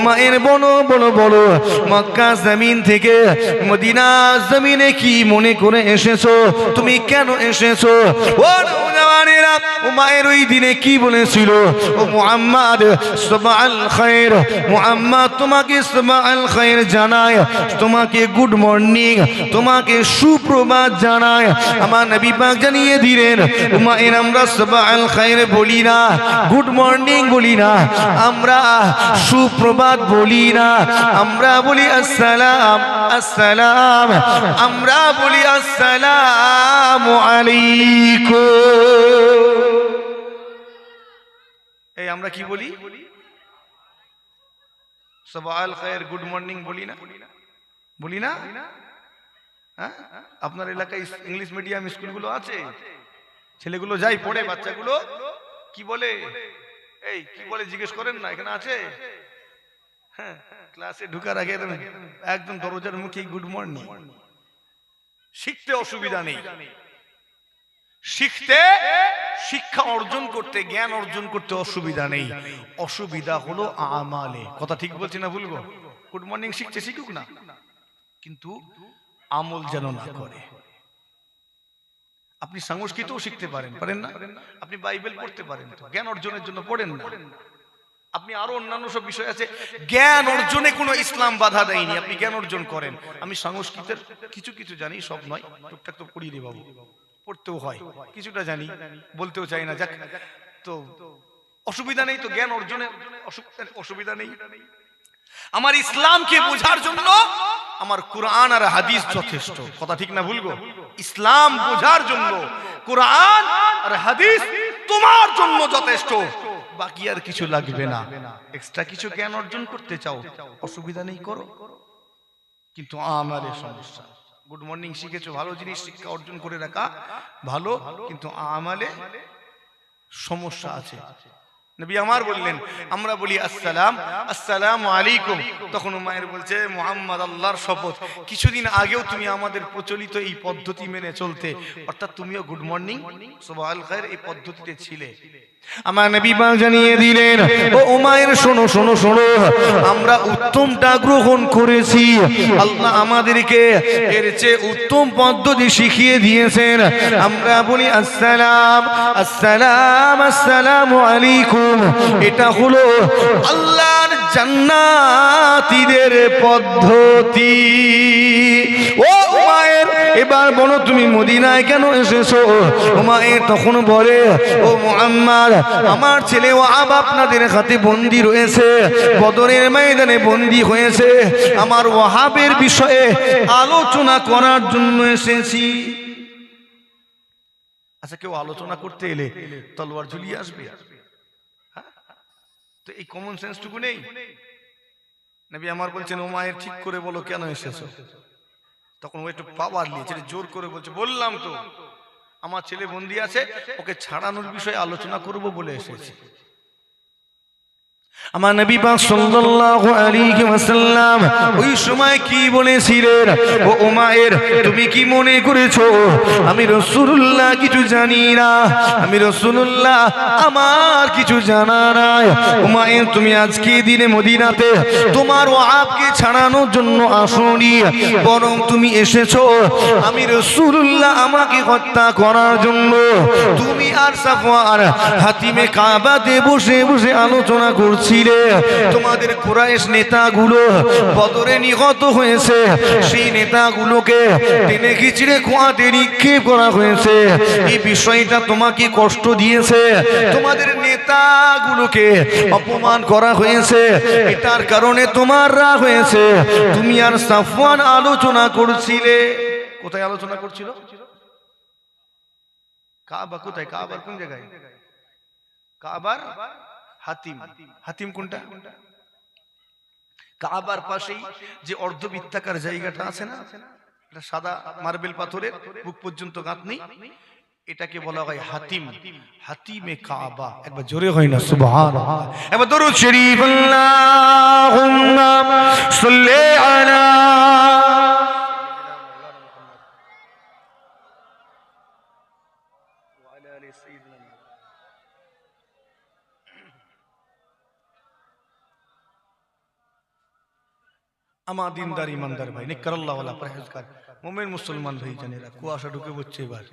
মায়ের বলো বলো বলো, মক্কা জমিন থেকে মদিনা জমিনে কি মনে করে এসেছো? তুমি কেন এসেছো? ও নওজওয়ানেরা, ও মায়ের ওই দিনে কি বলেছিল? ও মুহাম্মদ সাবাল খায়র, মুহাম্মদ তোমাকে সাবাল খায়র জানায়, তোমাকে গুড মর্নিং, তোমাকে সুপ্রভাত জানায়। আমার নবী পাক জানিয়ে দিলেন, ও মায়ের আমরা সাবাল খায়র বলি না, গুড মর্নিং বলি না, আমরা সুপ্রভাত বলি না, আমরা বলি আসসালাম আসসালাম, আমরা বলি আসসালামু আলাইকুম। এই আমরা কি বলি? সাবাল খায়র গুড মর্নিং বলি না, বলি না? হ্যাঁ, আপনার এলাকায় ইংলিশ মিডিয়াম স্কুলগুলো আছে, ছেলেগুলো যাই পড়ে, বাচ্চাগুলো কি বলে? এই কি বলে জিজ্ঞেস করেন না? এখানে আছে। হ্যাঁ, ক্লাসে ঢোকার আগে একদম দরজার মুখে গুড মর্নিং। শিখতে অসুবিধা নেই, শিখতে, শিক্ষা অর্জন করতে, জ্ঞান অর্জন করতে অসুবিধা নেই। অসুবিধা হলো আমালে। কথা ঠিক বলছি না ভুলবো? গুড মর্নিং শিখছে, শিখুক না, কিন্তু আমল যেন না করে। আপনি সংস্কৃতও শিখতে পারেন, পারেন না? আপনি বাইবেল পড়তে পারেন, তো জ্ঞান অর্জনের জন্য পড়েন না। আপনি আরো অন্যান্য সব বিষয় আছে, জ্ঞান অর্জনে কোনো ইসলাম বাধা দেয়নি, আপনি জ্ঞান অর্জন করেন। আমি সংস্কৃতের কিছু কিছু জানি, সব নয়, টুকটাক তো পড়িয়ে রে বাবু, পড়তেও হয়, কিছুটা জানি, বলতেও চাই না, যাক, তো অসুবিধা নেই, তো জ্ঞান অর্জনে অসুবিধা নেই। আমার ইসলামকে বোঝার জন্য আমার কোরআন আর হাদিস যথেষ্ট। কথা ঠিক না ভুলবো? ইসলাম বোঝার জন্য কোরআন আর হাদিস তোমার জন্য যথেষ্ট, বাকি আর কিছু লাগবে না। এক্সট্রা কিছু জ্ঞান অর্জন করতে চাও, অসুবিধা নেই, করো, কিন্তু আমারে সমস্যা। গুড মর্নিং শিখেছো, ভালো জিনিস, শিক্ষা অর্জন করে রাখা ভালো, কিন্তু আমালে সমস্যা আছে। নবী আমার বললেন, আমরা বলি আসসালাম আসসালামু আলাইকুম, তখন মায়ের বলছে, মুহাম্মদ আল্লাহর শপথ, কিছুদিন আগেও তুমি আমাদের প্রচলিত এই পদ্ধতি মেনে চলতে, অর্থাৎ তুমিও গুড মর্নিং সাবাল খায়র এই পদ্ধতিতে ছিলে। আমার নবী পাক জানিয়ে দিলেন, ও উমায়ের শোনো শোনো শোনো, আমরা উত্তমটা গ্রহণ করেছি, আল্লাহ আমাদেরকে এর চেয়ে উত্তম পদ্ধতি শিখিয়ে দিয়েছেন। আমরা বলি আসসালাম আসসালাম আসসালামু আলাইকুম, এটা হলো আল্লাহর জান্নাতীদের পদ্ধতি। ও উমায়ের, এবার বলো তুমি মদিনায় কেন এসেছো? উমায়ের তখন বলে, ও মুহাম্মদ, আমার ছেলে ওয়াহাব আপনাদের হাতে বন্দী রয়েছে, বদরের ময়দানে বন্দী হয়েছে, আমার ওয়াহাবের বিষয়ে আলোচনা করার জন্য এসেছি। আচ্ছা, কেউ আলোচনা করতে এলে তলোয়ার ঝুলিয়ে আসবে? তো এই কমন সেন্সটুকু নেই? নবী আমার বলছেন, ও মায়ের ঠিক করে বলো কেন এসেছো? তখন ও একটু পাওয়ার নিয়েছে, জোর করে বলছে, বললাম তো আমার ছেলে বন্দী আছে, ওকে ছাড়ানোর বিষয়ে আলোচনা করব বলে এসেছি। আমার নবী পাক সাল্লাল্লাহু আলাইহি ওয়াসাল্লাম ওই সময় কি বলেছিলেন? ও উমায়ের, তুমি কি মনে করেছো আমি রাসূলুল্লাহ কিছু জানি না? আমি রাসূলুল্লাহ, আমার কিছু জানা নাই। উমায়ের, তুমি আজকে দিনে মদিনাতে তোমার ওয়াহাবকে ছাড়ানোর জন্য আসোনি, বরং তুমি এসেছো আমি রাসূলুল্লাহ আমাকে হত্যা করার জন্য। তুমি আর সাফওয়ান হাতিমে কাবাতে বসে বসে আলোচনা করছো, তোমাদের কুরাইশ নেতাগুলো বদরে নিহত হয়েছে, সেই নেতাগুলোকে টেনে খিচড়ে কুয়াতে নিক্ষেপ করা হয়েছে। এই বিষয়টা তোমাকে কষ্ট দিয়েছে, তোমাদের নেতাগুলোকে অপমান করা হয়েছে, এটার কারণে তোমার রাগ হয়েছে। তুমি আর সাফওয়ান আলোচনা করছিলে। কোথায় আলোচনা করছিল? কাবা কোথায়? কাবার কোন জায়গায়? কাবার হাতিম। হাতিম কোনটা? কাবার পাশেই যে অর্ধবৃত্তাকার জায়গাটা আছে না, এটা সাদা মার্বেল পাথরের, বুক পর্যন্ত গাঁথনি, এটাকে বলা হয় হাতিম। হাতিমে কাবা। একবার জোরে হয় না সুবহানাল্লাহ? একবার দরুদ শরীফ, আল্লাহুম্মা সাল্লি আলা আমার দিনদার ইমানদার ভাই, নেককারাল্লাহ ওয়ালা পরহেজগার মুমিন মুসলমান ভাই জানেরা, কুয়াশা ঢুকে পড়ছে এবার।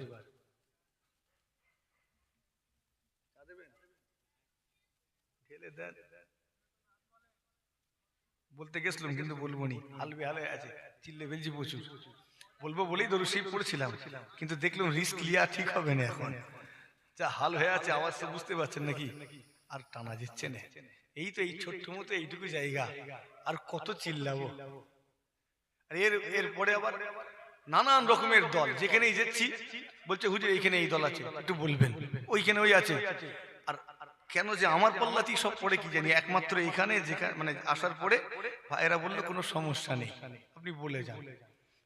বলতে গেছিলাম কিন্তু বলবো নি, হালবে হালে আছে, চিল্লে ফেলছি প্রচুর। বলবো বলেই দরুদ শরীফ পড়ছিলাম, কিন্তু দেখলাম রিস্ক লিয়া ঠিক হবে না এখন, যা হাল হয়ে আছে আওয়াজ তো বুঝতে পারছেন নাকি, আর টানা যাচ্ছে না। এই তো এই ছোট্ট মতো এইটুকু জায়গা, আর কত চিল্লাবো। আর এরপরে আবার নানান রকমের দল, যেখানেই যাচ্ছি বলছে হুজুর এইখানে এই দল আছে, একটু বলবেন, ওইখানে ওই আছে। আর কেন যে আমার পাল্লাতেই সব পড়ে কি জানি, একমাত্র এইখানে যেখানে মানে আসার পরে ভাইয়েরা বললো কোনো সমস্যা নেই, আপনি বলে যান।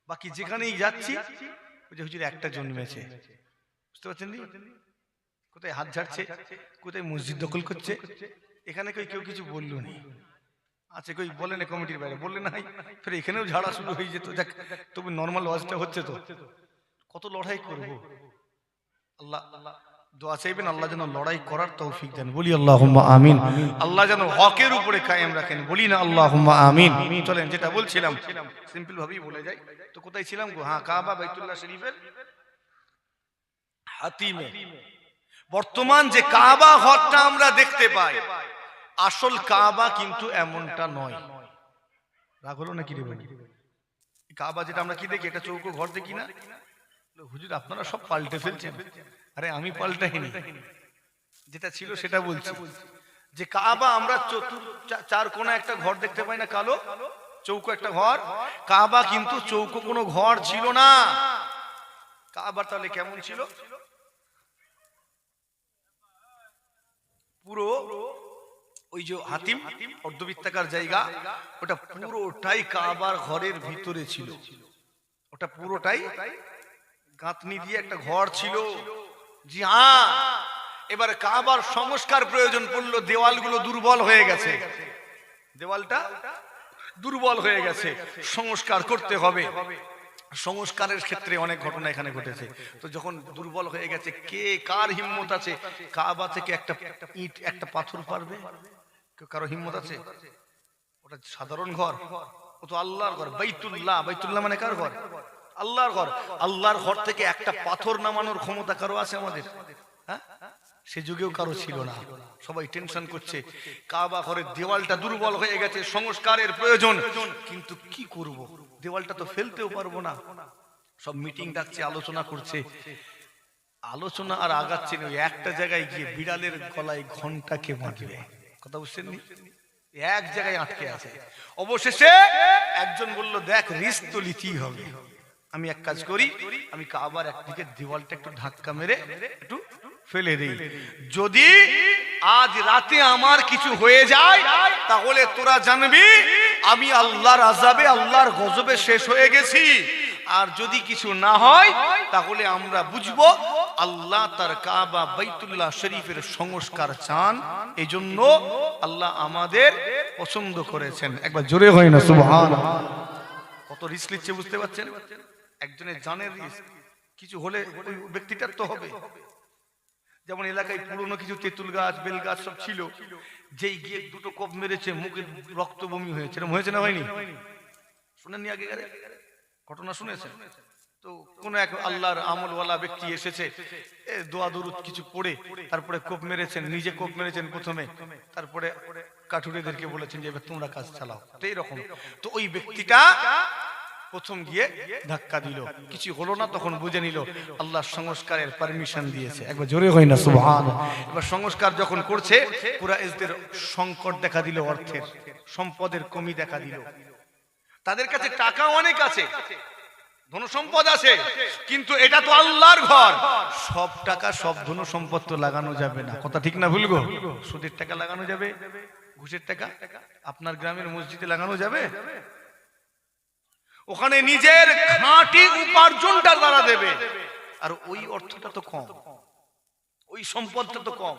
বাকি যেখানেই যাচ্ছি বলছে হুজুর একটা জন্মেছে, বুঝতে পারছেন? কোথায় হাত ঝাড়ছে, কোথায় মসজিদ দখল করছে, এখানে কেউ কিছু বললো নি। আচ্ছা কই বলে না কমিটির বাইরে বললে না, ফের এখানেও ঝাড়া শুরু হয়ে যেত। দেখ তবু নর্মাল ওয়াজটা হচ্ছে তো, কত লড়াই করবো। আল্লাহ দোয়া চাইবেন আল্লাহ যেন লড়াই করার তৌফিক দেন, বলি আল্লাহুম্মা আমিন। আল্লাহ যেন হকের উপরে কায়েম রাখেন, বলি না আল্লাহুম্মা আমিন। চলেন যেটা বলছিলাম সিম্পল ভাবেই বলে যাই। তো কোথায় ছিলাম গো? হ্যাঁ, কাবা বাইতুল্লাহ শরীফের হাতিমে। বর্তমান যে কাবা ঘরটা আমরা দেখতে পাই, আসল কাবা কিন্তু এমনটা নয়। রাগ হলো নাকি রে ভাই? কাবা যেটা আমরা কি দেখি, একটা চৌকো ঘর দেখি না? হুজুর আপনারা সব পাল্টে ফেলছেন। আরে আমি পাল্টাইনি, যেটা ছিল সেটা বলছি। যে কাবা আমরা চার কোণা একটা ঘর দেখতে পাই না, কালো চৌকো একটা ঘর। কাবা কিন্তু চৌকো কোনো ঘর ছিল না। কাবা তাহলে কেমন ছিল? পুরো ওই যে হাতিম অর্ধবৃত্তাকার জায়গা, ওটা পুরোটাই কাবার ঘরের ভিতরে ছিল। ওটা পুরোটাই গাঁথনি দিয়ে একটা ঘর ছিল। জি হ্যাঁ, এবার কাবার সংস্কার প্রয়োজন পড়লো, দেওয়ালগুলো দুর্বল হয়ে গেছে, দেওয়ালটা দুর্বল হয়ে গেছে, সংস্কার করতে হবে। সংস্কারের ক্ষেত্রে অনেক ঘটনা এখানে ঘটেছে। তো যখন দুর্বল হয়ে গেছে, কে কার হিম্মত আছে কাবা থেকে একটা ইট একটা পাথর পারবে? কারো হিম্মত আছে? ওটা সাধারণ ঘর, ও তো আল্লাহর ঘর, বাইতুল্লাহ। বাইতুল্লাহ মানে কার ঘর? আল্লাহর ঘর। আল্লাহর ঘর থেকে একটা পাথর নামানোর ক্ষমতা কারো আছে আমাদের? হ্যাঁ, সে যুগেও কারো ছিল না। সবাই টেনশন করছে, কাবা ঘরের দেওয়ালটা দুর্বল হয়ে গেছে, সংস্কারের প্রয়োজন। কিন্তু কি করব, দেওয়ালটা তো ফেলতেও পারবো না। সব মিটিং ডাকছে, আলোচনা করছে, আলোচনা আর আগাচ্ছে না। একটা জায়গায় গিয়ে বিড়ালের গলায় ঘন্টা কে বাঁধবে, কথা বুঝছেন নি? এক জায়গায় আটকে আছে। অবশেষে একজন বলল, দেখ রিস্ক তো নিতেই হবে, আমি এক কাজ করি, আমি কাবার একদিকে দেওয়ালটা একটু ধাক্কা মেরে একটু ফেলে দেই, যদি আজ রাতে আমার কিছু হয়ে যায় তাহলে তোরা জানবি আমি আল্লাহর আযাবে আল্লাহর গজবে শেষ হয়ে গেছি। আর যদি কিছু না হয় তাহলে আমরা বুঝবো আল্লাহ তার কাবা বাইতুল্লাহ শরীফের সংস্কার চান, এজন্য আল্লাহ আমাদের পছন্দ করেছেন। একবার জোরে হয় না সুবহানাল্লাহ। কত রিস্ক নিচ্ছে বুঝতে পারছেন? একজনের জানের রিস্ক, কিছু হলে ওই ব্যক্তিটার তো হবে। যেমন এলাকায় পুরনো কিছু তেঁতুল গাছ বেল গাছ সব ছিল, যেই গিয়ে দুটো কোপ মেরেছে, মুখে রক্ত বমি হয়েছে। এরকম হয়েছে না হয়নি? শুনেননি আগে ঘটনা? শুনেছেন তো? কোন এক আল্লাহর আমলওয়ালা ব্যক্তি এসেছে, দোয়া দরুদ কিছু পড়ে তারপরে কোপ মেরেছেন, নিজে কোপ মেরেছেন প্রথমে, তারপরে কাঠুরেদেরকে বলেছেন যে এবার তোমরা কাজ চালাও। তো এইরকম, তো ওই ব্যক্তিটা প্রথম গিয়ে ধাক্কা দিল, কিছু হলো না, তখন বুঝে নিল আল্লাহ সংস্কারের পারমিশন দিয়েছে। একবার জোরে হয় না সুবহানাল্লাহ। এবার সংস্কার যখন করছে, কুরাইশদের সংকট দেখা দিল, অর্থের সম্পদের কমি দেখা দিল। তাদের কাছে টাকা অনেক আছে, ধন সম্পদ আছে, কিন্তু এটা তো আল্লাহর ঘর, সব টাকা সব ধন সম্পদ তো লাগানো যাবে না। কথা ঠিক না ভুল গো? সুদের টাকা লাগানো যাবে, ঘুষের টাকা আপনার গ্রামের মসজিদে লাগানো যাবে? ওখানে নিজের খাঁটি উপার্জনটা তারা দেবে, আর ওই অর্থটা তো কম, ওই সম্পদটা তো কম।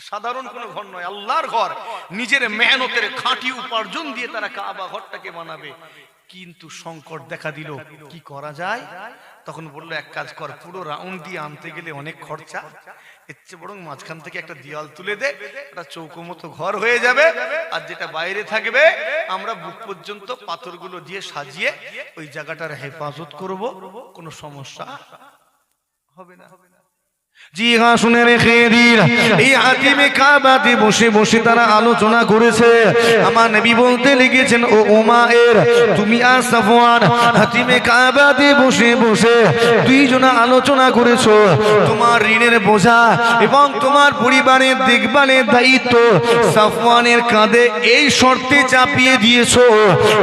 সাধারণ কোন ঘর নয়, আল্লাহর ঘর। নিজের মেহনতের খাঁটি উপার্জন দিয়ে তারা কাবা ঘরটাকে বানাবে। কিন্তু সংকট দেখা দিল, কি করা যায়? তখন বললো এক কাজ কর, পুরো রাউন্ড দিয়ে আনতে গেলে অনেক খরচা, এর চেয়ে বরং মাঝখান থেকে একটা দেওয়াল তুলে দে, একটা চৌকো মতো ঘর হয়ে যাবে, আর যেটা বাইরে থাকবে আমরা বুক পর্যন্ত পাথরগুলো দিয়ে সাজিয়ে ওই জায়গাটার হেফাজত করব, কোনো সমস্যা হবে না। জি হ্যাঁ, শুনে রেখে দিন, এই হাতিমে কাবাতে বসে বসে তারা আলোচনা করেছে। আমার নবী বলতে লেগেছেন, ও উমায়ের, তুমি আর সাফওয়ান হাতিমে কাবাতে বসে বসে দুইজনা আলোচনা করেছো, তোমার ঋণের বোঝা এবং তোমার পরিবারের দেখভালের দায়িত্ব সাফওয়ানের কাঁধে এই শর্তে চাপিয়ে দিয়েছো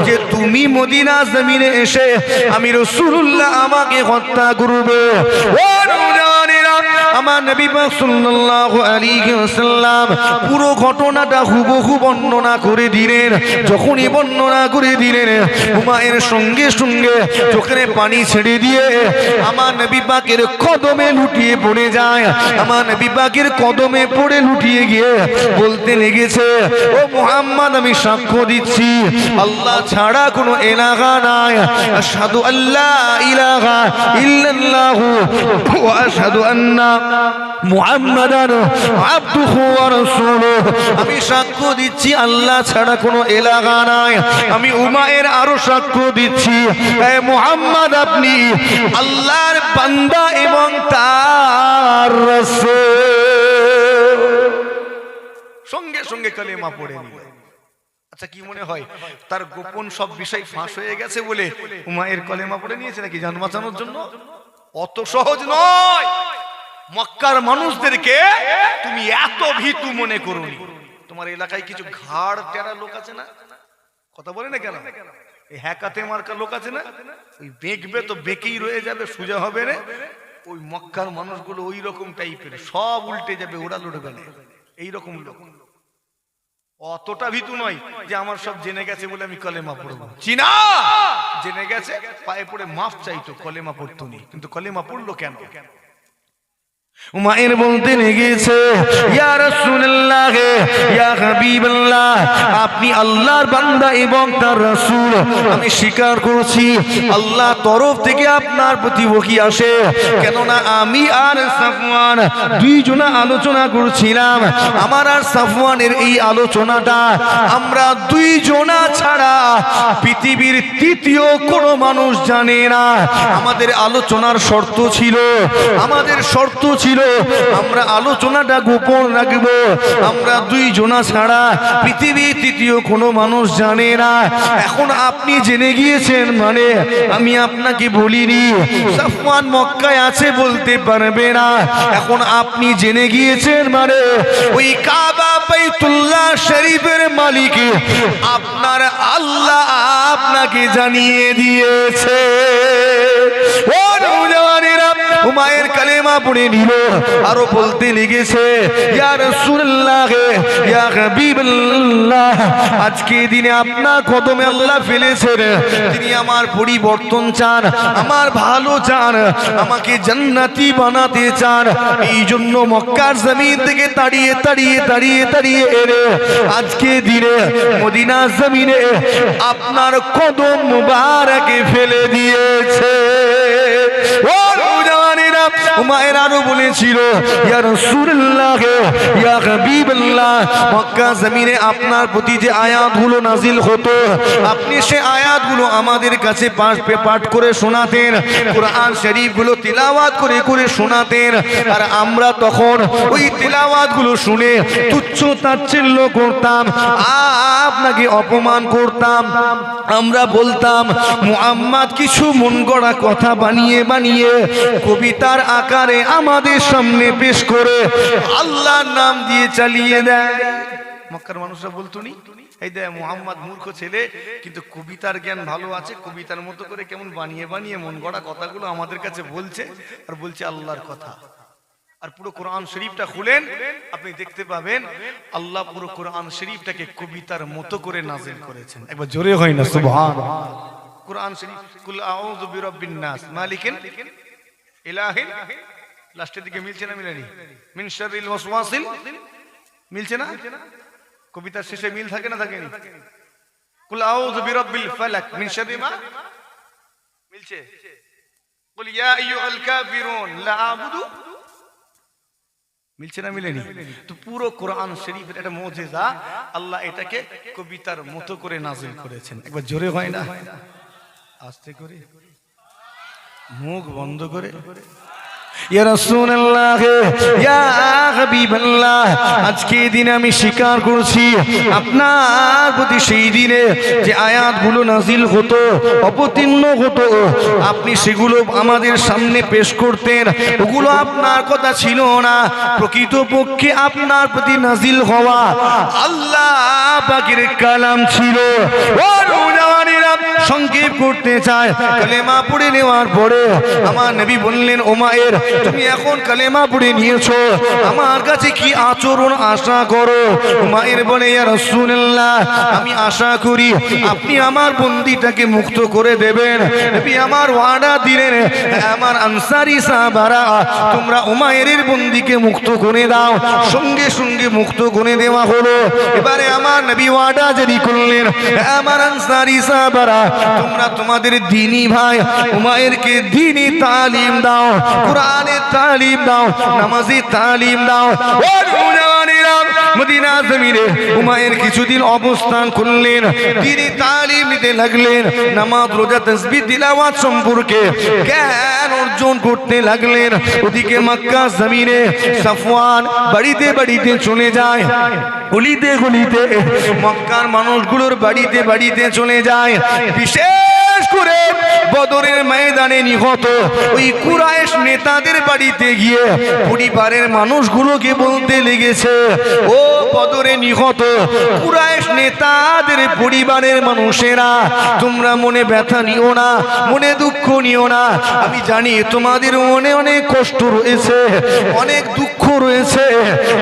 যে তুমি মদিনা জমিনে এসে আমি রাসূলুল্লাহ আমাকে হত্যা করবে। ও নওজওয়ানেরা, আমার নবী পাক সাল্লাল্লাহু আলাইহি ওয়াসাল্লাম পুরো ঘটনাটা হুবহু বর্ণনা করে দিলেন। যখনই বর্ণনা করে দিলেন, উমায়ের সঙ্গে সঙ্গে চোখের পানি ছেড়ে দিয়ে আমার নবী পাকের কদমে লুটিয়ে পড়ে যায়। আমার নবী পাকের কদমে পড়ে লুটিয়ে গিয়ে বলতে লেগেছে, ও মুহাম্মদ, আমি সাক্ষ্য দিচ্ছি আল্লাহ ছাড়া কোনো ইলাহা নাই, আশহাদু আল্লা ইলাহা ইল্লাল্লাহু ওয়া আশহাদু আন্না মুহাম্মাদান আবদুহু ওয়া রাসূলুহু, আমি সাক্ষ্য দিচ্ছি আল্লাহ ছাড়া কোনো ইলাহা নাই। আমি উমায়ের আরো সাক্ষ্য দিচ্ছি, হে মুহাম্মদ, আপনি আল্লাহর বান্দা এবং তার রাসূল। সঙ্গে সঙ্গে কালেমা পড়ে নিল। আচ্ছা, কি মনে হয় তার গোপন সব বিষয় ফাঁস হয়ে গেছে বলে উমায়ের কলেমা পড়ে নিয়েছে নাকি জান বাঁচানোর জন্য? অত সহজ নয়। মক্কার মানুষদেরকে তুমি এত ভীতু মনে করোনি। তোমার এলাকায় কিছু ঘাড় টেরা লোক আছে না, কথা বলে না কেন, এই হ্যাকাতে মার্কা লোক আছে না, ওই বেঁকবে তো বেঁকেই রয়ে যাবে, সোজা হবে না। ওই মক্কার মানুষগুলো ওই রকম টাইপের, সব উল্টে যাবে, ওরা লড়বে না, এইরকম লোক। অতটা ভীতু নয় যে আমার সব জেনে গেছে বলে আমি কলেমা পড়বো। চিনা জেনে গেছে, পায়ে পড়ে মাফ চাইতো, কলেমা পড়তো নি, কিন্তু কলেমা পড়লো কেন? উমায়ের বলতে লেগেছে, ইয়া রাসূলুল্লাহ, ইয়া হাবিবাল্লাহ, আপনি আল্লাহর বান্দা এবং তার রাসূল। আমি স্বীকার করছি আল্লাহর তরফ থেকে আপনার প্রতি ওহী আসে। কেননা আমি আর সাফওয়ান দুইজনা আলোচনা করছিলাম। আমার আর সাফওয়ানের এই আলোচনাটা আমরা দুইজনা ছাড়া পৃথিবীর তৃতীয় কোনো মানুষ জানে না। আমাদের আলোচনার শর্ত ছিল, আমরা আলোচনাটা গোপন রাখবো, আমরা দুইজনা ছাড়া পৃথিবীর তৃতীয় কোনো মানুষ জানে না। এখন আপনি জেনে গিয়েছেন মানে আমি আপনাকে বলিনি। সাফওয়ান মক্কায় আছে বলতে পারবে না, এখন আপনি জেনে গিয়েছেন মানে ওই কাবা বাইতুল্লাহ শরীফের মালিক আপনার আল্লাহ আপনাকে জানিয়ে দিয়েছে। ও নওজওয়ানেরা, উমায়ের কালেমা পড়ে নিল, আরো বলতে লেগেছে, ইয়া রাসূলুল্লাহ, ইয়া হাবিবাল্লাহ, আজকে দিনে আপনার কদমে আল্লাহ ফেলেছেন, তিনি আমার পরিবর্তন চান, আমার ভালো চান, আমাকে জান্নাতি বানাতে চান। এই জন্য মক্কার জমিন থেকে তাড়িয়ে তাড়িয়ে তাড়িয়ে তাড়িয়ে এনে আজকে দিনে মদিনা জমিনে আপনার কদম মুবারকে ফেলে দিয়েছে। ও নওজওয়ানেরা, উমায়ের আরো বলেছিল, ইয়া রাসূলুল্লাহ, ইয়া হাবিবাল্লাহ, মক্কা জমিনে আপনার প্রতি যে আয়াতগুলো নাজিল হতো, আপনি সে আয়াতগুলো আমাদের কাছে পাঠ করে শোনাতেন, কোরআন শরীফগুলো তিলাওয়াত করে করে শোনাতেন, আর আমরা তখন ওই তিলাওয়াতগুলো শুনে তুচ্ছ তাচ্ছিল্য করতাম, আপনাকে অপমান করতাম। আমরা বলতাম মুহাম্মদ কিছু মন গড়া কথা বানিয়ে বানিয়ে কবিতার আকারে আমাদের সামনে পেশ করে আল্লাহর নাম দিয়ে চালিয়ে দেয়। মক্কার মানুষরা বলতো নি, এই দেখ মুহাম্মদ মূর্খ ছেলে, কিন্তু কবিতার জ্ঞান ভালো আছে, কবিতার মতো করে কেমন বানিয়ে বানিয়ে মন গড়া কথাগুলো আমাদের কাছে বলছে, আর বলছে আল্লাহর কথা। আর পুরো কোরআন শরীফটা খুলেন, আপনি দেখতে পাবেন আল্লাহ পুরো কোরআন শরীফটাকে কবিতার মতো করে নাজিল করেছেন। একবার জোরে হয় না সুবহানাল্লাহ। কোরআন শরীফ, কুল আউযু বিরাব্বিন নাস মালিকিন ইলাহিন, লাস্টের দিকে মিলছে না মিলেনি, মিন শাররিল ওয়াসওয়াসিল, মিলছে না? কবিতার শেষে মিল থাকে না থাকেনি? কুল আউযু বিরাব্বিল ফালাক মিন শাররি মা, মিলছে? কুল ইয়া আইয়ুহাল কাফিরুন লা আ'বুদু, মিলছে না মিলেনি? তো পুরো কোরআন শরীফের একটা মুজিজা, আল্লাহ এটাকে কবিতার মতো করে নাযিল করেছেন। একবার জোরে হয় না, আস্তে করে, মুখ বন্ধ করে। ইয়া রাসূলুল্লাহ, ইয়া হাবিবাল্লাহ, আজকে দিনে আমি স্বীকার করছি আপনার প্রতি সেই দিনে যে আয়াতগুলো নাজিল হতো, অবতীর্ণ হতো, আপনি সেগুলো আমাদের সামনে পেশ করতেন, ওগুলো আপনার কথা ছিল না। প্রকৃতপক্ষে আপনার প্রতি নাজিল হওয়া আল্লাহ পাকের কালাম ছিল। ও নওজওয়ানেরা, সংক্ষেপ করতে চায়, কালেমা পড়ে নেওয়ার পরে আমার নবী বললেন, ও মায়ের, তুমি এখন কালেমা পড়ে নিয়েছো, আমার কাছে কি আচরণ আশা করো? মায়ের বলে, ইয়া রাসূলুল্লাহ, আমি আশা করি আপনি আমার বন্দীটাকে মুক্ত করে দেবেন। নবী আমার ওয়াদা দিলেন, আমার আনসারী সাহাবারা, তোমরা উমাইরের বন্দীকে মুক্ত করে দাও। সঙ্গে সঙ্গে মুক্ত করে দেওয়া হলো। এবারে আমার নবী ওয়াদা জারি করলেন, আমার আনসারী সাহাবারা, তোমরা তোমাদের দ্বীনি ভাই উমাইরকে দ্বীনি তালিম দাও, কোরআনের তালিম দাও, নামাজি তালিম দাও। ও নওজওয়ানেরা, মদিনা জমিনে উমাইর কিছুদিন অবস্থান করলেন, দ্বীনি তালিম নিতে লাগলেন, নামাজ রোজা তাসবিহ তিলাওয়াত সম্পর্কে জ্ঞান অর্জন করতে লাগলেন। ওদিকে মক্কা জমিনে সাফওয়ান বাড়িতে বাড়িতে চলে যায়, গলিতে গলিতে মক্কার মানুষগুলোর বাড়িতে বাড়িতে চলে যায়। বিশেষ করে বদরের ময়দানে নিহত ওই কুরাইশ নেতাদের বাড়িতে গিয়ে পরিবারের মানুষগুলোকে বলতে লেগেছে, ও বদরে নিহত কুরাইশ নেতাদের পরিবারের মানুষেরা, তোমরা মনে ব্যথা নিও না, মনে দুঃখ নিও না। আমি জানি তোমাদের মনে অনেক কষ্ট রয়েছে, অনেক দুঃখ রয়েছে,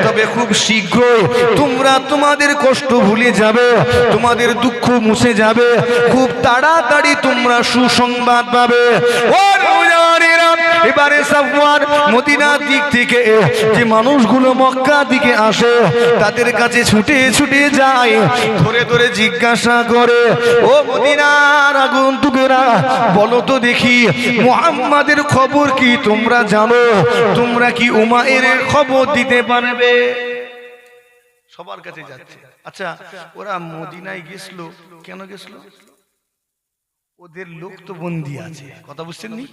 তবে খুব শীঘ্রই তোমরা তোমাদের কষ্ট ভুলে যাবে, তোমাদের দুঃখ মুছে যাবে, খুব তাড়াতাড়ি তোমরা সুসংবাদ পাবে। ও নওজওয়ানেরা, এবারে সাফওয়ান মদিনার দিক থেকে যে মানুষগুলো মক্কা দিকে আসে তাদের কাছে ছুটে ছুটে যায়, ধরে ধরে জিজ্ঞাসা করে, ও মদিনার আগন্তুকেরা, বলো তো দেখি মুহাম্মাদের খবর কি তোমরা জানো? তোমরা কি উমাইরের খবর দিতে পারবে? সবার কাছে যাচ্ছে। আচ্ছা, ওরা মদিনায় গেছিল কেন গেছিল? ওদের লোক তো বন্দী আছে, কথা বুঝছেন নি?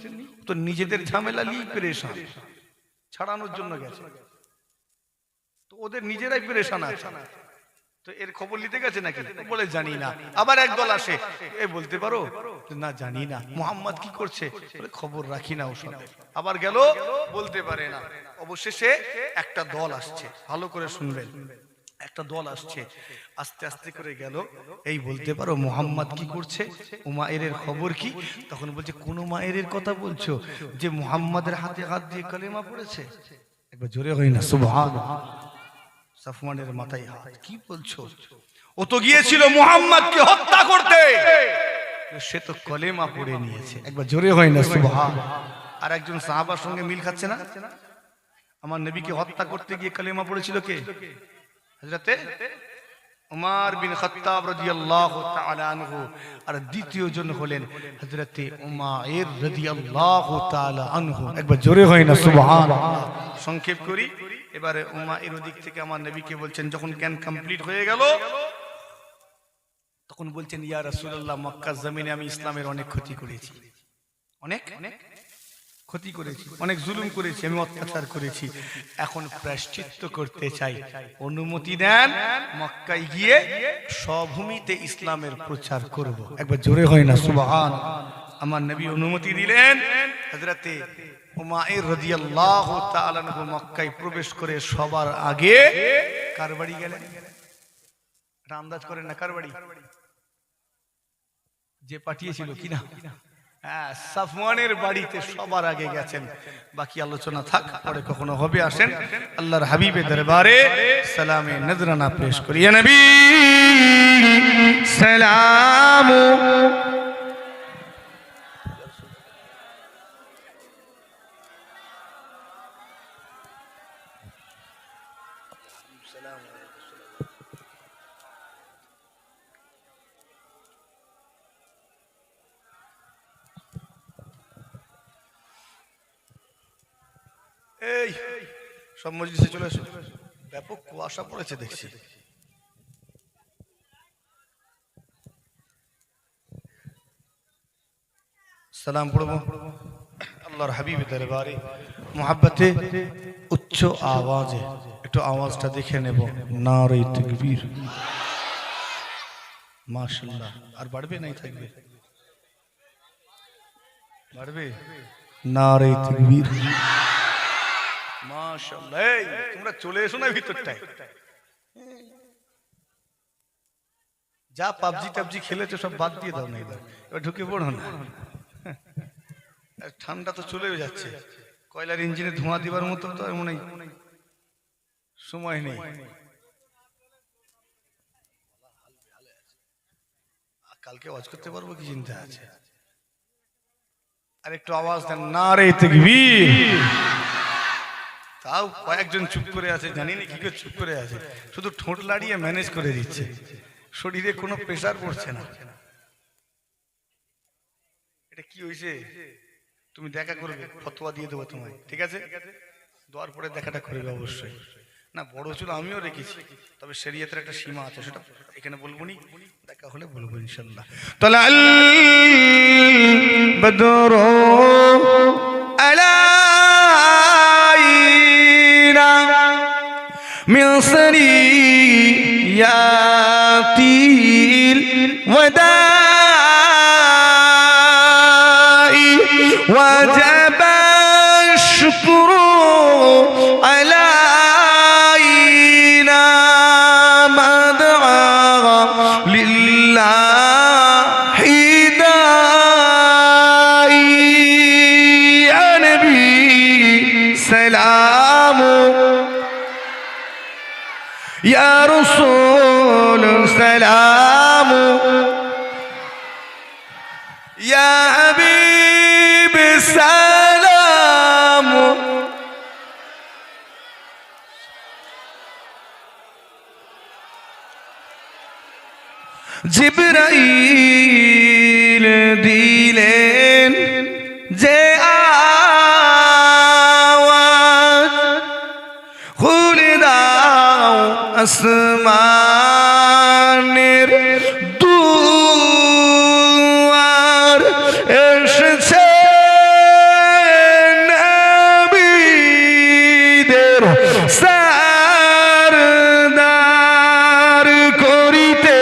তো নিজেদের ঝামেলা নিয়ে পেরেশান, ছাড়ানোর জন্য গেছে, তো ওদের নিজেরাই পেরেশান আছে। তো এর খবর নিতে গেছে নাকি? বলে জানি না। আবার একদল আসে, এ বলতে পারো? না জানি না। মুহাম্মদ কি করছে? বলে খবর রাখি না ওর সাথে। আবার গেল, বলতে পারে না। অবশেষে একটা দল আসছে, ভালো করে শুনবেন, একটা দল আসছে, আস্তে আস্তে করে গেল, এই বলতে পারো মুহাম্মদ কি করছে? উমাইরের খবর কি? তখন বলছে, কোন উমাইরের কথা বলছো যে মুহাম্মাদের হাতে হাত দিয়ে কালেমা পড়েছে? একবার জোরে হয় না সুবহানাল্লাহ। সাফওয়ানের মাথায় হাত, কি বলছো? ও তো গিয়েছিল মুহাম্মদকে হত্যা করতে, সে তো কালেমা পড়ে নিয়েছে। একবার জোরে হয় না সুবহানাল্লাহ। আর একজন সাহাবার সঙ্গে মিল খাচ্ছে না? আমার নবীকে হত্যা করতে গিয়ে কালেমা পড়েছিল কে? হযরতে উমর বিন খাত্তাব রাদিয়াল্লাহু তাআলা আনহু। আর দ্বিতীয় জন হলেন হযরতে উমাইর রাদিয়াল্লাহু তাআলা আনহু। একবার জোরে হয় না সুবহানাল্লাহ। সংক্ষেপ করি, এবারে উমাইর ওদিক থেকে আমার নবীকে বলছেন, যখন জ্ঞান কমপ্লিট হয়ে গেল তখন বলছেন, ইয়া রাসূলুল্লাহ, মক্কা জমিনে আমি ইসলামের অনেক ক্ষতি করেছি, অনেক ক্ষতি করেছি, অনেক জুলুম করেছি, আমি অত্যাচার করেছি, এখন প্রায়শ্চিত্ত করতে চাই, অনুমতি দেন মক্কায় গিয়ে স্বভূমিতে ইসলামের প্রচার করব। একবার জোরে হয় না সুবহানাল্লাহ। আমার নবী অনুমতি দিলেন। হযরতে উমাইর রাদিয়াল্লাহু তাআলা আনহু মক্কায় প্রবেশ করে সবার আগে কার বাড়ি গেলেন? এটা আন্দাজ করেন না, কার বাড়ি? যে পাঠিয়েছিল কিনা, হ্যাঁ, সাফওয়ানের বাড়িতে সবার আগে গেছেন। বাকি আলোচনা থাক, পরে কখনো হবে। আসেন আল্লাহর হাবিবের দরবারে সালামে নজরানা পেশ করি। ইয়া নবী সালাম। এই সব মজলিসে চলে এসো, ব্যাপক কুয়াশা পড়েছে দেখছি। সালাম পড়বো আল্লাহর হাবিব দরবারে মোহাব্বতে উচ্চ আওয়াজে, একটু আওয়াজটা দেখে নেব। নারে তাকবীর, মাশাআল্লাহ। আর বাড়বে নাই থাকবে? বাড়বে। নারে তাকবীর, মাশাআল্লাহ। এই তোমরা চলে এসো না ভিতরটায়। যা পাবজি টাবজি খেলেছো সব বাদ দিয়ে দাও না, এবার ঢুকে পড়ো না। ঠান্ডা তো চলেও যাচ্ছে, কয়লার ইঞ্জিনে ধোঁয়া দিবার মতো তো এমন সময় নেই। কালকে ওয়াজ করতে পারবো কি চিন্তা আছে? আর একটু আওয়াজ দেন নারে তাকবীর। তাও কয়েকজন চুপ করে আছে, জানি না কি করে চুপ করে আছে, শুধু ঠোঁট লাড়িয়ে ম্যানেজ করে দিচ্ছে, শরীরে কোনো প্রেসার পড়ছে না। এটা কি হয়েছে? তুমি দেখা করবে, ফতোয়া দিয়ে দেবো তোমায়, ঠিক আছে? দোয়ার পরে দেখাটা করবে অবশ্যই। না বড় চুল আমিও রেখেছি, তবে শরীয়তের একটা সীমা আছে, সেটা এখানে বলবো নি, দেখা হলে বলবো ইনশাআল্লাহ। তালাল বদরু আলাইনা মিন সারিয়াতিল ওয়াদাই وجب الشكر علينا ما دعا لله داعي يا نبي سلام يا رسول سلام يا حبيب سلام জিবরাইল দিলেন যে আওয়াজ, খুলে দাও আসমানের দুয়ার, এসেছে নবীদের সরদার করিতে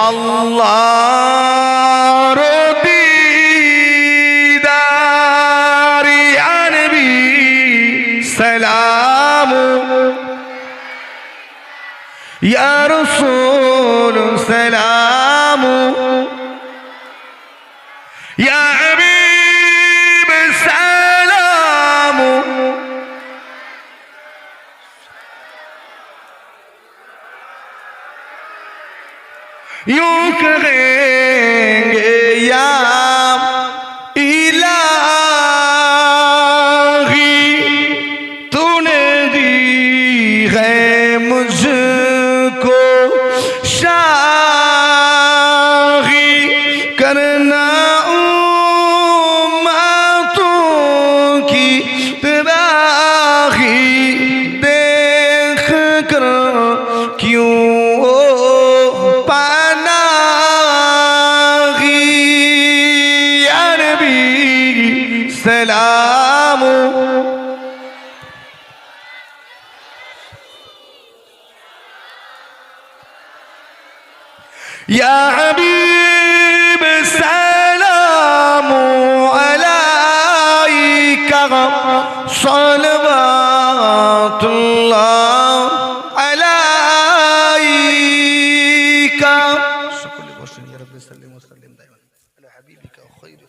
আল্লাহর দিদার। ইয়া নবী সালাম ইয়া রাসূল সালাম ইয়া হাবিব সালাম। यूं कहेंगे या इलाही, तूने दी है मुझको शाही, करना उम्मतों की तबाही, देख कर क्यों سلام يا حبيب سلام عليك صلوات الله عليك شكرا لك يا رب سلم وسلم دائما على حبيبك وخير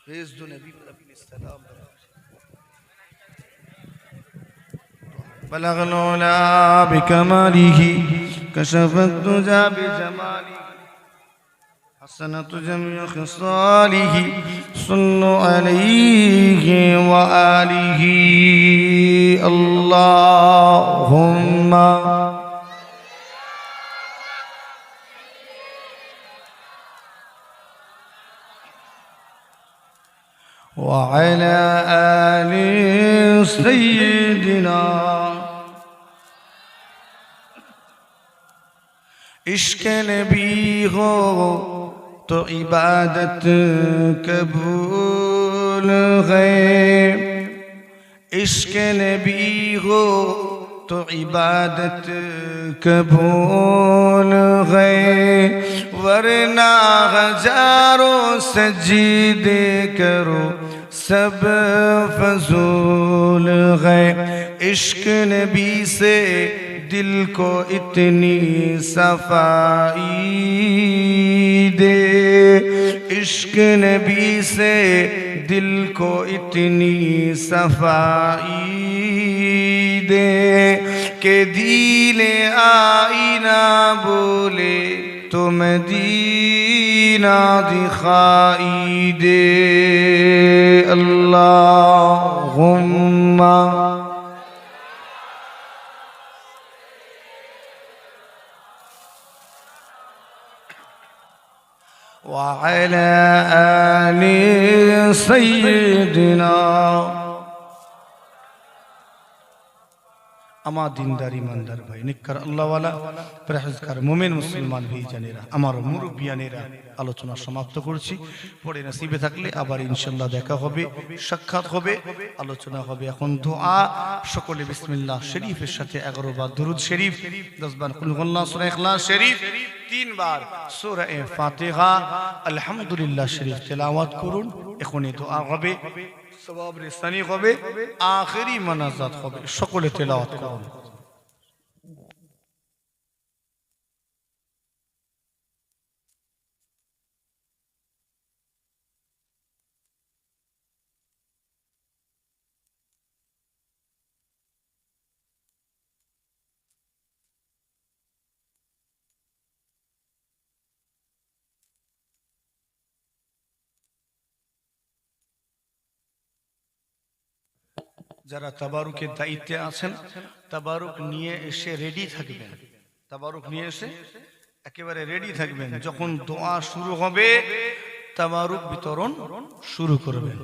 رزق نبي السلام بلغ العلا بكماله كشف الدجى بجماله حسنة جميع خصاله صلوا عليه وآله اللهم وعلى آل سيدنا इश्क नबी हो तो इबादत कबूल है, इश्क नबी हो तो इबादत कबूल है, वरना हजारों सजीदे करो सब फजूल है। इश्क नबी से दिल को इतनी सफाई दे, इश्क नबी से दिल को इतनी सफाई दे कि दीने आईना बोले तो मदीना दिखाई दे। अल्लाहुम्मा وعلى آل سيدنا আমার দিনদার ইমানদার ভাই, নিককার আল্লাহওয়ালা পরহেজগার মুমিন মুসলমান ভাইজানেরা, আমার মুরব্বিয়ানেরা, আলোচনা সমাপ্ত করছি। পরে নসিবে থাকলে আবার ইনশাআল্লাহ দেখা হবে, সাক্ষাৎ হবে, আলোচনা হবে। এখন দোয়া, সকলে বিসমিল্লাহ শরীফের সাথে 11 বার দুরূদ শরীফ, 10 বার কুল হুয়াল্লাহ, সূরা ইখলাস শরীফ, 3 বার সূরা ফাতিহা, আলহামদুলিল্লাহ শরীফ তেলাওয়াত করুন। এখনই দোয়া হবে, সওয়াব রেসানি হবে, আখেরি মানাজাত হবে। সকলে তেলাওয়াত করুন। যারা তাবারুকের দায়িত্বে আছেন, তাবারুক নিয়ে এসে রেডি থাকবেন, তাবারুক নিয়ে এসে একেবারে রেডি থাকবেন। যখন দোয়া শুরু হবে তাবারুক বিতরণ শুরু করবেন।